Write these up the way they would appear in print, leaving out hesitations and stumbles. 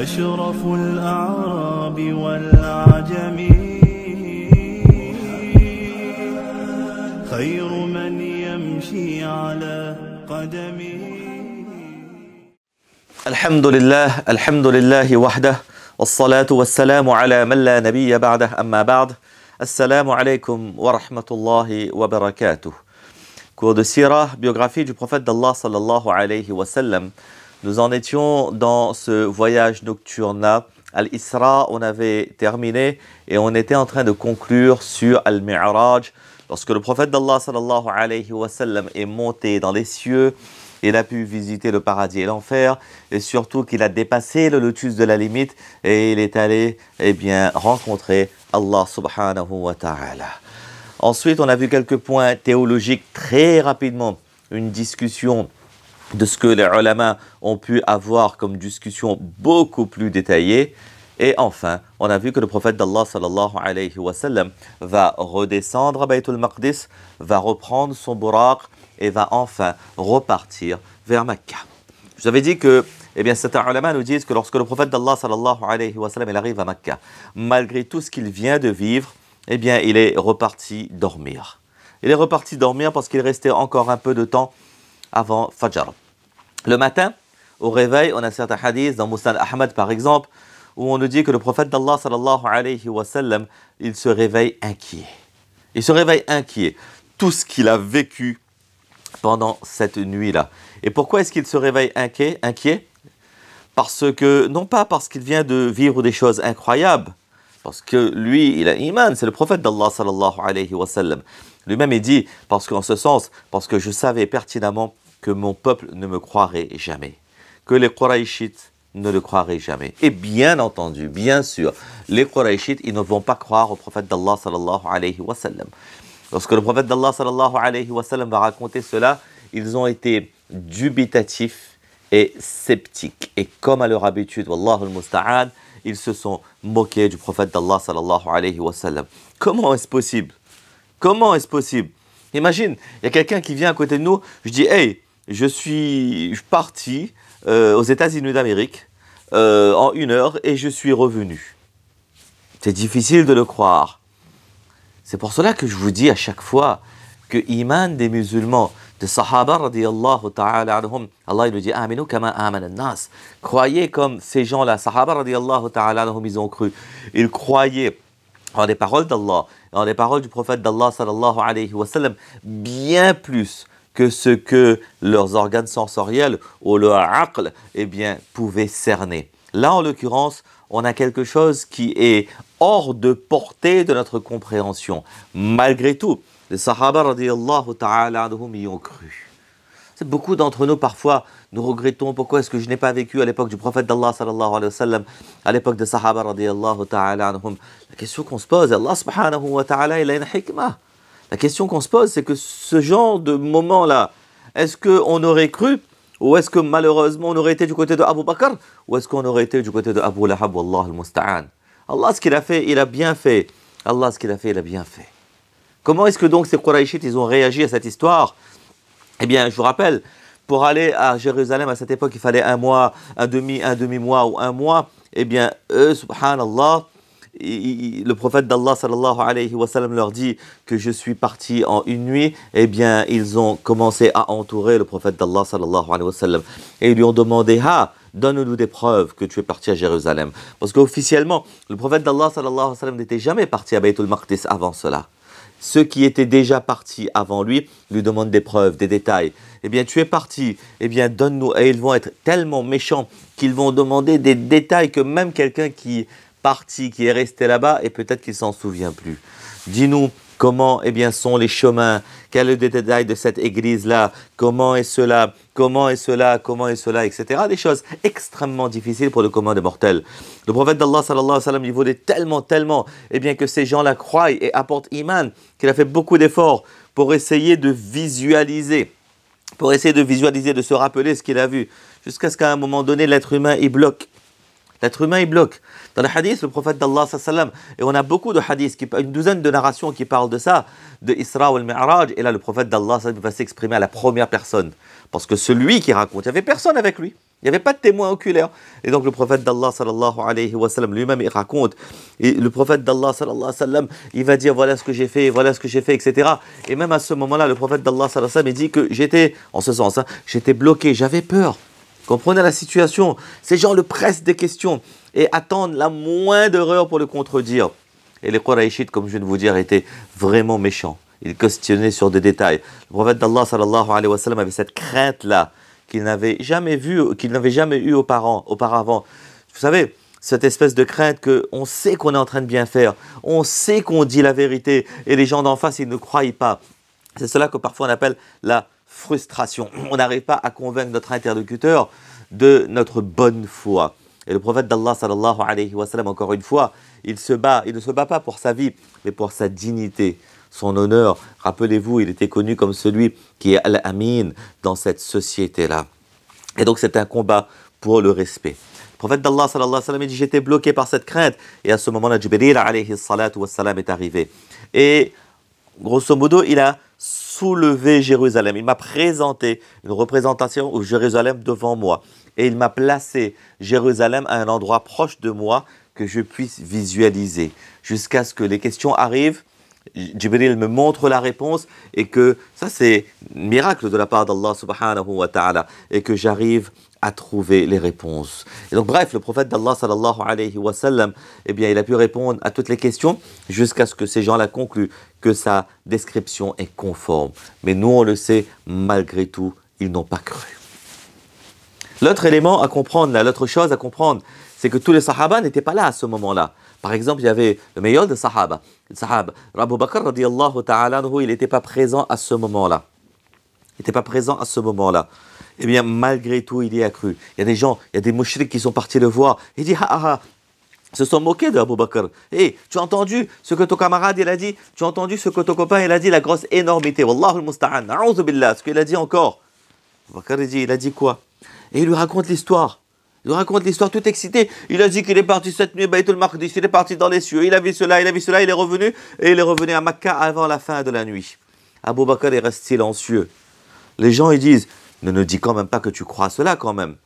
أشرف الأعراب والعجم خير من يمشي على قدمه. الحمد لله وحده والصلاة والسلام على من لا نبي بعده أما بعد. Assalamu alaikum wa rahmatullahi wa barakatuh. Cours de Sirah, biographie du prophète d'Allah sallallahu alayhi wa sallam. Nous en étions dans ce voyage nocturne-là. Al-Isra, on avait terminé et on était en train de conclure sur Al-Mi'raj. Lorsque le prophète d'Allah sallallahu alayhi wa sallam est monté dans les cieux, il a pu visiter le paradis et l'enfer, et surtout qu'il a dépassé le lotus de la limite et il est allé rencontrer Allah subhanahu wa ta'ala. Ensuite, on a vu quelques points théologiques très rapidement, une discussion de ce que les ulama ont pu avoir comme discussion beaucoup plus détaillée. Et enfin, on a vu que le prophète d'Allah sallallahu alayhi wa sallam va redescendre à Baytul Maqdis, va reprendre son buraq et va enfin repartir vers Mecca. Je vous avais dit que certains ulama nous disent que lorsque le prophète d'Allah sallallahu alayhi wa sallam il arrive à Mecca, malgré tout ce qu'il vient de vivre, il est reparti dormir. Il est reparti dormir parce qu'il restait encore un peu de temps avant Fajr. Le matin, au réveil, on a certains hadiths dans Musnad Ahmad par exemple, où on nous dit que le prophète d'Allah sallallahu alayhi wa sallam, il se réveille inquiet. Il se réveille inquiet. Tout ce qu'il a vécu pendant cette nuit-là. Et pourquoi est-ce qu'il se réveille inquiet? Parce que, non pas parce qu'il vient de vivre des choses incroyables, parce que lui, il a iman, c'est le prophète d'Allah sallallahu alayhi wa sallam. Lui-même, il dit, parce qu'en ce sens, parce que je savais pertinemment que mon peuple ne me croirait jamais, que les Qurayshites ne le croiraient jamais. Et bien entendu, bien sûr, les Qurayshites, ils ne vont pas croire au prophète d'Allah sallallahu alayhi wa sallam. Lorsque le prophète d'Allah sallallahu alayhi wa sallam va raconter cela, ils ont été dubitatifs et sceptiques. Et comme à leur habitude, wallahu al-musta'an, ils se sont moqués du prophète d'Allah sallallahu alayhi wa sallam. Comment est-ce possible? Comment est-ce possible? Imagine, il y a quelqu'un qui vient à côté de nous, je dis, hey, je suis parti aux États-Unis d'Amérique en 1 heure et je suis revenu. C'est difficile de le croire. C'est pour cela que je vous dis à chaque fois que l'iman des musulmans, des sahaba radiyallahu ta'ala anhum, Allah il nous dit aminu kama amana nas. Croyez comme ces gens-là, sahaba radiyallahu ta'ala anhum, ils ont cru. Ils croyaient en les paroles d'Allah, en les paroles du prophète d'Allah sallallahu alayhi wa sallam, bien plus que ce que leurs organes sensoriels ou leur aql pouvaient cerner. Là, en l'occurrence, on a quelque chose qui est hors de portée de notre compréhension. Malgré tout, les Sahaba radiyallahu ta'ala anhum y ont cru. Beaucoup d'entre nous, parfois, nous regrettons pourquoi est-ce que je n'ai pas vécu à l'époque du prophète d'Allah sallallahu alayhi wa sallam, à l'époque des Sahaba radiyallahu ta'ala anhum. La question qu'on se pose, Allah subhanahu wa ta'ala, il a une hikmah. La question qu'on se pose, c'est que ce genre de moment-là, est-ce qu'on aurait cru? Ou est-ce que malheureusement on aurait été du côté de Abu Bakr? Ou est-ce qu'on aurait été du côté de Abu Lahab? Wallah al-musta'an. Allah, ce qu'il a fait, il a bien fait. Allah, ce qu'il a fait, il a bien fait. Comment est-ce que donc ces Qurayshites, ils ont réagi à cette histoire? Je vous rappelle, pour aller à Jérusalem à cette époque, il fallait un mois, un demi-mois ou un mois. Eux, subhanallah, le prophète d'Allah sallallahu alayhi wa sallam leur dit que je suis parti en 1 nuit. Ils ont commencé à entourer le prophète d'Allah sallallahu alayhi wa sallam et ils lui ont demandé donne-nous des preuves que tu es parti à Jérusalem, parce qu'officiellement le prophète d'Allah sallallahu alayhi wa sallam n'était jamais parti à Baytul Maqdis avant cela. Ceux qui étaient déjà partis avant lui demandent des preuves, des détails. Tu es parti, donne-nous. Et ils vont être tellement méchants qu'ils vont demander des détails que même quelqu'un qui parti, qui est resté là-bas, et peut-être qu'il ne s'en souvient plus. Dis-nous comment sont les chemins, quel est le détail de cette église-là, comment est cela, etc. Des choses extrêmement difficiles pour le commun des mortels. Le prophète d'Allah sallallahu alayhi wa sallam, il voulait tellement, que ces gens-là croient et apportent iman, qu'il a fait beaucoup d'efforts pour essayer de visualiser, de se rappeler ce qu'il a vu, jusqu'à ce qu'à un moment donné, l'être humain, il bloque. L'être humain, il bloque. Dans le hadith, le prophète d'Allah, sallam, et on a beaucoup de hadiths, une douzaine de narrations qui parlent de ça, de Isra ou al-Mi'raj, et là, le prophète d'Allah va s'exprimer à la première personne. Parce que celui qui raconte, il n'y avait personne avec lui. Il n'y avait pas de témoin oculaire. Et donc, le prophète d'Allah, sallallahu alayhi wa sallam, lui-même, il raconte. Et le prophète d'Allah, sallallahu alayhi wa sallam, il va dire, voilà ce que j'ai fait, etc. Et même à ce moment-là, le prophète d'Allah, sallallahu alayhi wa sallam, il dit que j'étais, en ce sens, j'étais bloqué, j'avais peur. Comprenez la situation. Ces gens le pressent des questions et attendent la moindre erreur pour le contredire. Et les Qurayshites, comme je viens de vous dire, étaient vraiment méchants. Ils questionnaient sur des détails. Le prophète d'Allah, sallallahu alayhi wa sallam, avait cette crainte-là qu'il n'avait jamais eu auparavant. Vous savez, cette espèce de crainte qu'on sait qu'on est en train de bien faire, on sait qu'on dit la vérité et les gens d'en face, ils ne croient pas. C'est cela que parfois on appelle la frustration. On n'arrive pas à convaincre notre interlocuteur de notre bonne foi. Et le prophète d'Allah, sallallahu alayhi wa sallam, encore une fois, il ne se bat pas pour sa vie, mais pour sa dignité, son honneur. Rappelez-vous, il était connu comme celui qui est Al-Amin dans cette société-là. Et donc c'est un combat pour le respect. Le prophète d'Allah, sallallahu alayhi wa sallam, il dit, j'étais bloqué par cette crainte. Et à ce moment-là, Jibril, alayhi salatu wa salam, est arrivé. Et grosso modo, il a soulevé Jérusalem. Il m'a présenté une représentation de Jérusalem devant moi. Et il m'a placé Jérusalem à un endroit proche de moi que je puisse visualiser. Jusqu'à ce que les questions arrivent, Jibril me montre la réponse et que ça c'est un miracle de la part d'Allah subhanahu wa ta'ala et que j'arrive à trouver les réponses. Et donc bref, le prophète d'Allah sallallahu alayhi wa sallam, eh bien il a pu répondre à toutes les questions jusqu'à ce que ces gens-là concluent que sa description est conforme. Mais nous on le sait, malgré tout, ils n'ont pas cru. L'autre élément à comprendre, l'autre chose à comprendre, c'est que tous les sahaba n'étaient pas là à ce moment-là. Par exemple, il y avait le meilleur des sahaba, Abu Bakr radiyallahu ta'ala, il n'était pas présent à ce moment-là. Il n'était pas présent à ce moment-là. Eh bien, malgré tout, il y a cru. Il y a des gens, il y a des mouchriks qui sont partis le voir. Il dit, se sont moqués d'Abu Bakr. Hey, tu as entendu ce que ton camarade il a dit? Tu as entendu ce que ton copain il a dit? La grosse énormité. Wallahu al-musta'an. A'udhu billah. Ce qu'il a dit encore. Abu Bakr il a dit quoi? Et il lui raconte l'histoire. Il lui raconte l'histoire tout excité. Il a dit qu'il est parti cette nuit, Baytul Maqdis, il est parti dans les cieux, il a vu cela, il est revenu, et il est revenu à Makkah avant la fin de la nuit. Abu Bakr reste silencieux. Les gens, ils disent, ne nous dis quand même pas que tu crois cela quand même.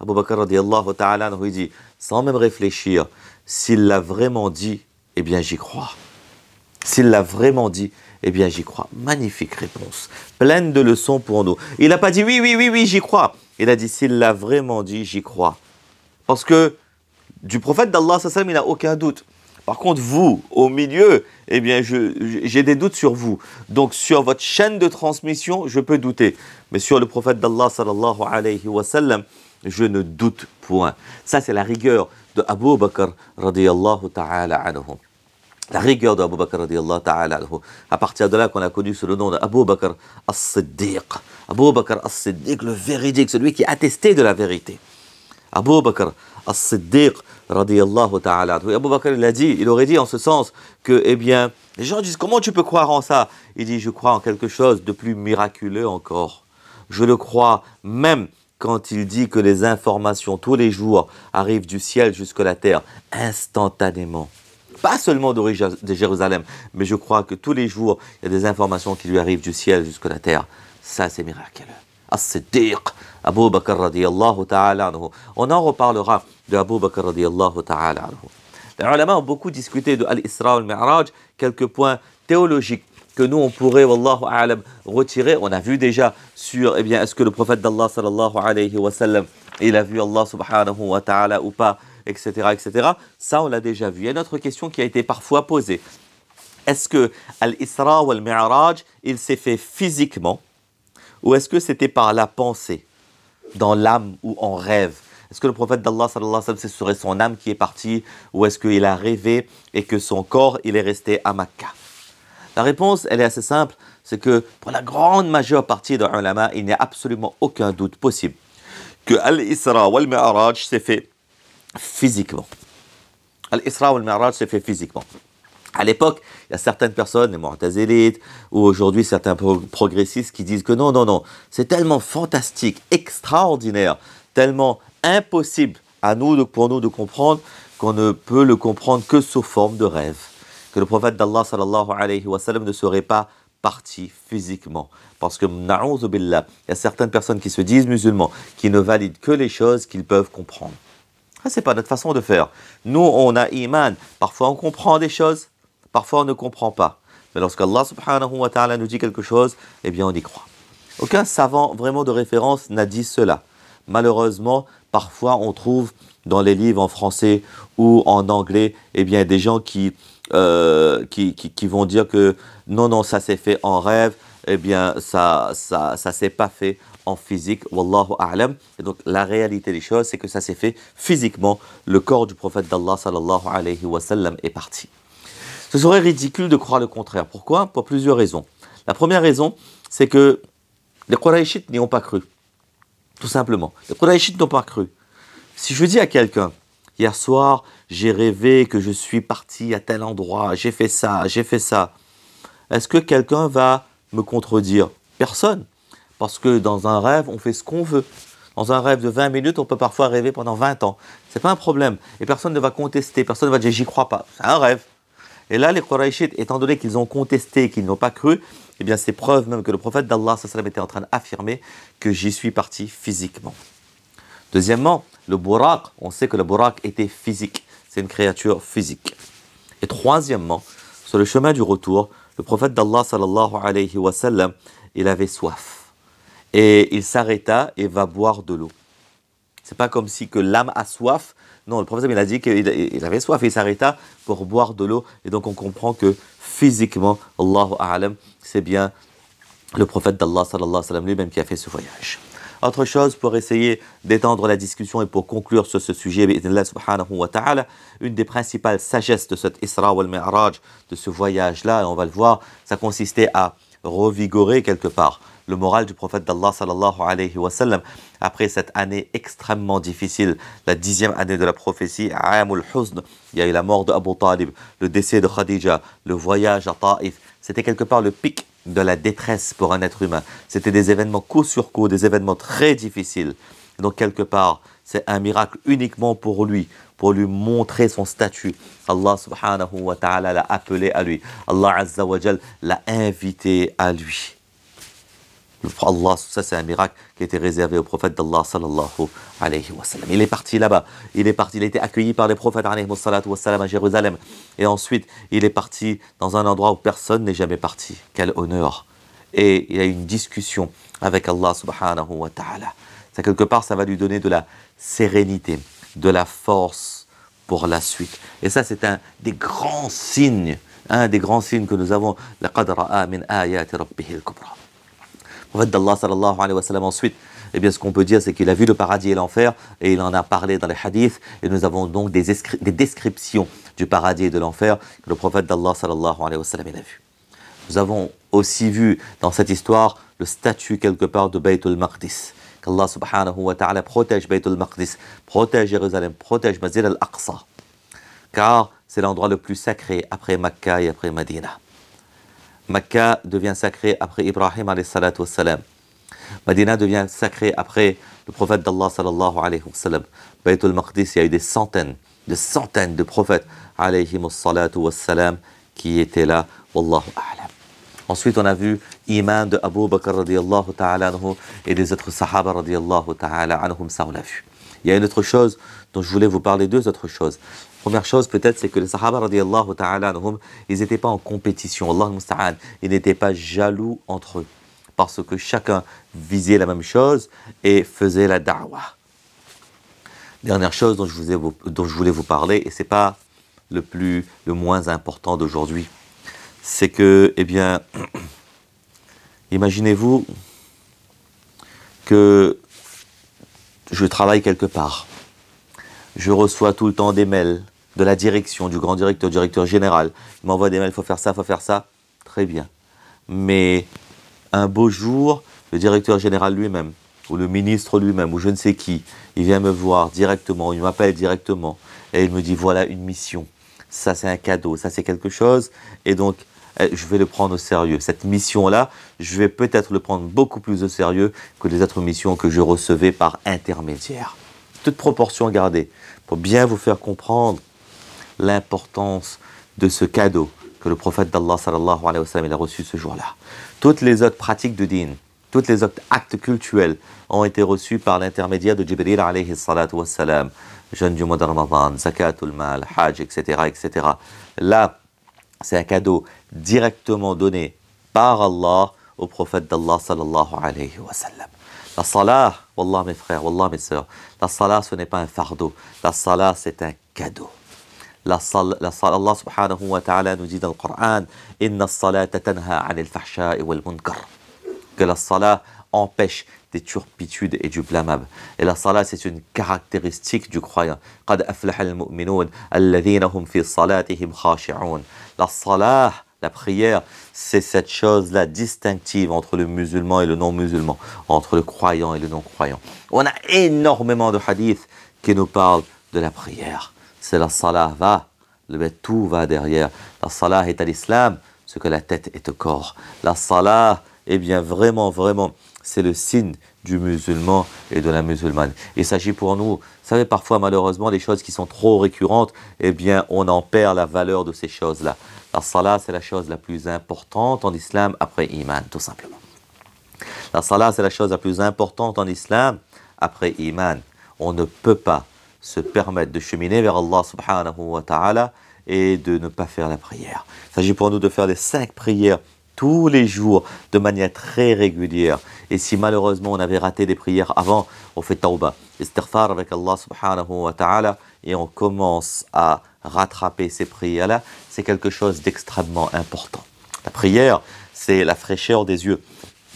Abu Bakr radiyallahu ta'ala, il dit, sans même réfléchir, s'il l'a vraiment dit, eh bien j'y crois. S'il l'a vraiment dit, eh bien j'y crois. Magnifique réponse, pleine de leçons pour nous. Il n'a pas dit oui, j'y crois. Il a dit, s'il l'a vraiment dit, j'y crois. Parce que du prophète d'Allah, il n'a aucun doute. Par contre, vous, au milieu, eh bien, j'ai des doutes sur vous. Donc, sur votre chaîne de transmission, je peux douter. Mais sur le prophète d'Allah, sallallahu alayhi wa sallam, je ne doute point. Ça, c'est la rigueur de Abu Bakr, radiyallahu ta'ala anhu. La rigueur d'Abu Bakr radiyallahu ta'ala anhu. À partir de là qu'on a connu sous le nom d'Abu Bakr as-Siddiq. Abu Bakr as-Siddiq, le véridique, celui qui est attesté de la vérité. Abu Bakr as-Siddiq radiyallahu ta'ala anhu. Abu Bakr il aurait dit en ce sens que, eh bien, les gens disent, comment tu peux croire en ça? Il dit, je crois en quelque chose de plus miraculeux encore. Je le crois même quand il dit que les informations tous les jours arrivent du ciel jusqu'à la terre instantanément. Pas seulement de Jérusalem, mais je crois que tous les jours, il y a des informations qui lui arrivent du ciel jusqu'à la terre. Ça, c'est miraculeux. As-Siddiq, Abu Bakr radiyallahu ta'ala anhu. On en reparlera de Abu Bakr radiyallahu ta'ala anhu. Les ulama ont beaucoup discuté de Al-Isra al-Mi'raj, quelques points théologiques que nous, on pourrait, wallahu a'lam, retirer. On a vu déjà sur, eh bien, est-ce que le prophète d'Allah, sallallahu alayhi wa sallam, il a vu Allah subhanahu wa ta'ala ou pas, etc., etc. Ça, on l'a déjà vu. Il y a une autre question qui a été parfois posée. Est-ce que Al-Isra ou Al-Mi'raj, il s'est fait physiquement ou est-ce que c'était par la pensée, dans l'âme ou en rêve? Est-ce que le prophète d'Allah, sallallahu alayhi wa sallam, ce serait son âme qui est partie ou est-ce qu'il a rêvé et que son corps, il est resté à Makkah? La réponse, elle est assez simple, c'est que pour la grande majeure partie des ulama, il n'y a absolument aucun doute possible que Al-Isra ou Al-Mi'raj s'est fait physiquement. Al-Isra ou Al-Mi'raj s'est fait physiquement. À l'époque, il y a certaines personnes, les Mu'tazilites, ou aujourd'hui certains progressistes qui disent que non, c'est tellement fantastique, extraordinaire, tellement impossible pour nous de comprendre qu'on ne peut le comprendre que sous forme de rêve. Que le prophète d'Allah sallallahu alayhi wa sallam ne serait pas parti physiquement. Parce que, na'oudhu billah, il y a certaines personnes qui se disent musulmans, qui ne valident que les choses qu'ils peuvent comprendre. Ça, c'est pas notre façon de faire. Nous, on a iman. Parfois, on comprend des choses, parfois, on ne comprend pas. Mais lorsqu'Allah subhanahu wa ta'ala nous dit quelque chose, eh bien, on y croit. Aucun savant vraiment de référence n'a dit cela. Malheureusement, parfois, on trouve dans les livres en français ou en anglais, eh bien, des gens qui vont dire que non, ça s'est fait en rêve, eh bien, ça s'est pas fait en physique, wallahu a'lam. Et donc, la réalité des choses, c'est que ça s'est fait physiquement. Le corps du prophète d'Allah, sallallahu alayhi wa sallam, est parti. Ce serait ridicule de croire le contraire. Pourquoi? Pour plusieurs raisons. La première raison, c'est que les Qurayshites n'y ont pas cru. Tout simplement. Les Qurayshites n'ont pas cru. Si je dis à quelqu'un, hier soir, j'ai rêvé que je suis parti à tel endroit, j'ai fait ça, est-ce que quelqu'un va me contredire? Personne. Parce que dans un rêve, on fait ce qu'on veut. Dans un rêve de 20 minutes, on peut parfois rêver pendant 20 ans. Ce n'est pas un problème. Et personne ne va contester, personne ne va dire « j'y crois pas ». C'est un rêve. Et là, les Qurayshites, étant donné qu'ils ont contesté et qu'ils n'ont pas cru, eh bien, c'est preuve même que le prophète d'Allah était en train d'affirmer que j'y suis parti physiquement. Deuxièmement, le buraq, on sait que le buraq était physique. C'est une créature physique. Et troisièmement, sur le chemin du retour, le prophète d'Allah sallallahu alayhi wa sallam, il avait soif. Et il s'arrêta et va boire de l'eau. C'est pas comme si que l'âme a soif. Non, le prophète il a dit qu'il avait soif et il s'arrêta pour boire de l'eau. Et donc on comprend que physiquement, Allahu a'lam, c'est bien le prophète d'Allah sallallahu alayhi wa sallam lui-même qui a fait ce voyage. Autre chose pour essayer d'étendre la discussion et pour conclure sur ce sujet, bi'idhnillah subhanahu wa ta'ala, une des principales sagesses de cet Isra wal Mi'raj, de ce voyage-là, et on va le voir, ça consistait à revigorer quelque part le moral du prophète d'Allah sallallahu alayhi wa sallam après cette année extrêmement difficile, la 10e année de la prophétie, Aamul Huzn. Il y a eu la mort d'Abu Talib, le décès de Khadija, le voyage à Taïf. C'était quelque part le pic de la détresse pour un être humain. C'était des événements coup sur coup, des événements très difficiles. Et donc quelque part, c'est un miracle uniquement pour lui montrer son statut. Allah subhanahu wa ta'ala l'a appelé à lui. Allah azza wa jal l'a invité à lui. Allah, ça c'est un miracle qui était réservé au prophète d'Allah sallallahu alayhi wa sallam. Il est parti là-bas, il a été accueilli par les prophètes alayhi wa sallam à Jérusalem. Et ensuite, il est parti dans un endroit où personne n'est jamais parti. Quel honneur! Et il y a eu une discussion avec Allah subhanahu wa ta'ala. Ça, quelque part, ça va lui donner de la sérénité, de la force pour la suite. Et ça, c'est un des grands signes que nous avons. لَقَدْ رَأَى مِنْ آيَاتِ رَبِّهِ الْكُبْرَى. Le prophète d'Allah sallallahu alayhi wa sallam ensuite, eh bien, ce qu'on peut dire, c'est qu'il a vu le paradis et l'enfer, et il en a parlé dans les hadiths, et nous avons donc des descriptions du paradis et de l'enfer que le prophète d'Allah sallallahu alayhi wa sallam a vu. Nous avons aussi vu dans cette histoire le statut quelque part de Bayt al-Maqdis, qu'Allah subhanahu wa ta'ala protège Bayt al-Maqdis, protège Jérusalem, protège Masjid al-Aqsa, car c'est l'endroit le plus sacré après Makkah et après Medina. Makkah devient sacré après Ibrahim alayhi salatu wassalam. Medina devient sacré après le prophète d'Allah sallallahu alayhi wa sallam. Bayt al-Maqdis, il y a eu des centaines de prophètes alayhi salatu wassalam qui étaient là. Wallahu a'lam. Ensuite, on a vu Iman de Abu Bakr radiyallahu ta'ala anhu et des autres sahaba radiyallahu ta'ala anhum, ça on l'a vu. Il y a une autre chose dont je voulais vous parler, deux autres choses. Première chose, peut-être, c'est que les Sahaba, radiyallahu ta'ala anhum, ils n'étaient pas en compétition. Allah al-Musta'an, ils n'étaient pas jaloux entre eux. Parce que chacun visait la même chose et faisait la da'wah. Dernière chose dont je voulais vous parler, et ce n'est pas le moins important d'aujourd'hui, c'est que, eh bien, imaginez-vous que je travaille quelque part. Je reçois tout le temps des mails de la direction, du grand directeur, du directeur général. Il m'envoie des mails, il faut faire ça. Très bien. Mais un beau jour, le directeur général lui-même, ou le ministre lui-même, ou je ne sais qui, il vient me voir directement, il m'appelle directement, et il me dit, voilà une mission. Ça, c'est un cadeau, ça, c'est quelque chose. Et donc, je vais le prendre au sérieux. Cette mission-là, je vais peut-être le prendre beaucoup plus au sérieux que les autres missions que je recevais par intermédiaire. toute proportion gardée, pour bien vous faire comprendre l'importance de ce cadeau que le prophète d'Allah sallallahu alayhi wa sallam il a reçu ce jour-là. Toutes les autres pratiques de din, tous les autres actes cultuels ont été reçus par l'intermédiaire de Jibril alayhi salatu wa salam. Jeûne du mois de Ramadan, zakatul mal, hajj, etc., etc. Là, c'est un cadeau directement donné par Allah au prophète d'Allah sallallahu alayhi wa sallam. La salah, wallah mes frères, wallah mes sœurs, la salah ce n'est pas un fardeau, la salah c'est un cadeau. Allah subhanahu wa ta'ala nous dit dans le Coran, Inna salata tanha anil fahsha'i wal munkar. Que la salah empêche des turpitudes et du blâmable. Et la salah, c'est une caractéristique du croyant. قَدْ أَفْلَحَ الْمُؤْمِنُونَ الَّذِينَ هُمْ فِي صَلَاتِهِمْ خَاشِعُونَ. La salah, la prière, c'est cette chose-là distinctive entre le musulman et le non-musulman, entre le croyant et le non-croyant. On a énormément de hadiths qui nous parlent de la prière. C'est la salah va, tout va derrière. La salah est à l'islam, ce que la tête est au corps. La salah, eh bien vraiment, c'est le signe du musulman et de la musulmane. Il s'agit pour nous, vous savez, parfois malheureusement, des choses qui sont trop récurrentes, eh bien on en perd la valeur de ces choses-là. La salah, c'est la chose la plus importante en islam après iman, tout simplement. La salah, c'est la chose la plus importante en islam après iman. On ne peut pas se permettre de cheminer vers Allah subhanahu wa ta'ala et de ne pas faire la prière. Il s'agit pour nous de faire les 5 prières tous les jours de manière très régulière. Et si malheureusement on avait raté des prières avant, on fait tawbah, istighfar avec Allah subhanahu wa ta'ala et on commence à rattraper ces prières-là. C'est quelque chose d'extrêmement important. La prière, c'est la fraîcheur des yeux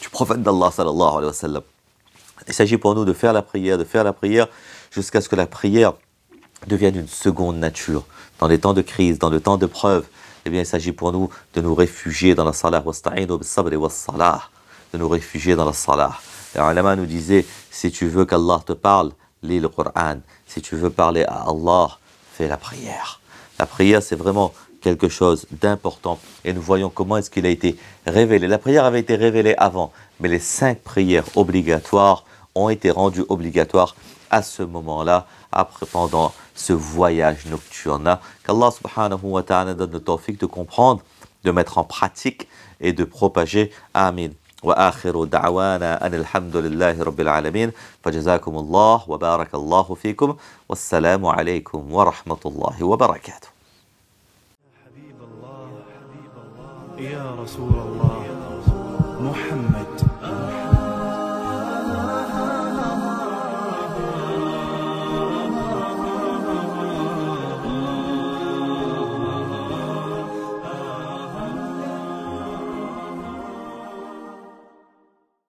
du prophète d'Allah sallallahu alayhi wa sallam. Il s'agit pour nous de faire la prière, jusqu'à ce que la prière devienne une seconde nature. Dans les temps de crise, dans le temps de preuve, eh bien, il s'agit pour nous de nous réfugier dans la salah. De nous réfugier dans la salah. Les ulama nous disaient, si tu veux qu'Allah te parle, lis le Coran. Si tu veux parler à Allah, fais la prière. La prière, c'est vraiment quelque chose d'important. Et nous voyons comment est-ce qu'il a été révélé. La prière avait été révélée avant, mais les 5 prières obligatoires ont été rendues obligatoires à ce moment-là, pendant ce voyage nocturne-là, qu'Allah subhanahu wa ta'ala donne le tawfiq de comprendre, de mettre en pratique et de propager. Amin. Wa akhiru da'wana anil hamdulillahi rabbil alamin. Fajazakumullah wa barakallahu fikum. Wassalamu alaykum wa rahmatullahi wa barakatuh. يا رسول الله محمد